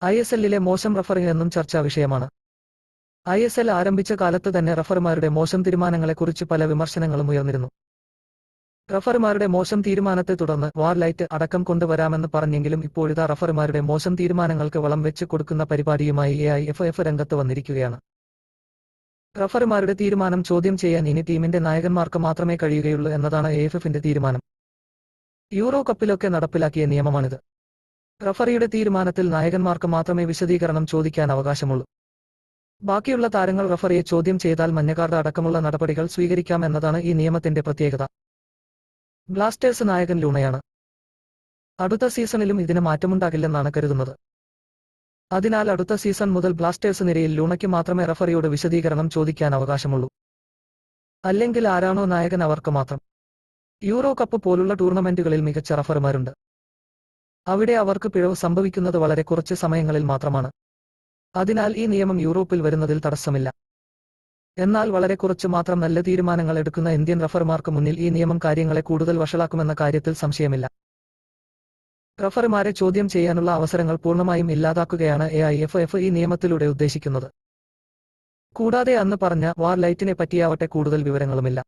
ISL-ലെ മോശം റഫറിംഗ് എന്നും ചർച്ചാ വിഷയമാണ്. ISL ആരംഭിച്ച കാലത്ത് തന്നെ റഫറിമാരുടെ മോശം തീരുമാനങ്ങളെക്കുറിച്ച് പല വിമർശനങ്ങളും ഉയർന്നിരുന്നു. റഫറിമാരുടെ മോശം തീരുമാനത്തെ തുടർന്ന് വാർ ലൈറ്റ് അടക്കം കൊണ്ടുവരാമെന്ന് പറഞ്ഞെങ്കിലും ഇപ്പോഴിതാ റഫറിമാരുടെ മോശം തീരുമാനങ്ങൾക്ക് വളം വെച്ച് കൊടുക്കുന്ന പരിപാടിയുമായി AIFF രംഗത്ത് വന്നിരിക്കുകയാണ്. റഫറിമാരുടെ തീരുമാനം ചോദ്യം ചെയ്യാൻ ഇനി ടീമിന്റെ നായകന്മാർക്ക് മാത്രമേ കഴിയുകയുള്ളൂ എന്നതാണ് AIFFന്റെ തീരുമാനം. യൂറോ കപ്പിലൊക്കെ നടപ്പിലാക്കിയ നിയമമാണിത്. റഫറിയുടെ തീരുമാനത്തിൽ നായകന്മാർക്ക് മാത്രമേ വിശദീകരണം ചോദിക്കാൻ അവകാശമുള്ളൂ. ബാക്കിയുള്ള താരങ്ങൾ റഫറിയെ ചോദ്യം ചെയ്താൽ മഞ്ഞക്കാർഡ് അടക്കമുള്ള നടപടികൾ സ്വീകരിക്കാം എന്നതാണ് ഈ നിയമത്തിന്റെ പ്രത്യേകത. ബ്ലാസ്റ്റേഴ്സ് നായകൻ ലൂണയാണ്. അടുത്ത സീസണിലും ഇതിന് മാറ്റമുണ്ടാകില്ലെന്നാണ് കരുതുന്നത്. അതിനാൽ അടുത്ത സീസൺ മുതൽ ബ്ലാസ്റ്റേഴ്സ് നിരയിൽ ലൂണയ്ക്ക് മാത്രമേ റഫറിയോട് വിശദീകരണം ചോദിക്കാൻ അവകാശമുള്ളൂ. അല്ലെങ്കിൽ ആരാണോ നായകൻ അവർക്ക് മാത്രം. യൂറോ കപ്പ് പോലുള്ള ടൂർണമെന്റുകളിൽ മികച്ച റഫറിമാരുണ്ട്. അവിടെ അവർക്ക് പിഴവ് സംഭവിക്കുന്നത് വളരെ കുറച്ച് സമയങ്ങളിൽ മാത്രമാണ്. അതിനാൽ ഈ നിയമം യൂറോപ്പിൽ വരുന്നതിൽ തടസ്സമില്ല. എന്നാൽ വളരെ കുറച്ച് മാത്രം നല്ല തീരുമാനങ്ങൾ എടുക്കുന്ന ഇന്ത്യൻ റഫറിമാർക്ക് മുന്നിൽ ഈ നിയമം കാര്യങ്ങളെ കൂടുതൽ വഷളാക്കുമെന്ന കാര്യത്തിൽ സംശയമില്ല. റഫറിമാരെ ചോദ്യം ചെയ്യാനുള്ള അവസരങ്ങൾ പൂർണ്ണമായും ഇല്ലാതാക്കുകയാണ് AIFF ഈ നിയമത്തിലൂടെ ഉദ്ദേശിക്കുന്നത്. കൂടാതെ അന്ന് പറഞ്ഞ വാർ ലൈറ്റിനെ പറ്റിയാവട്ടെ കൂടുതൽ വിവരങ്ങളുമില്ല.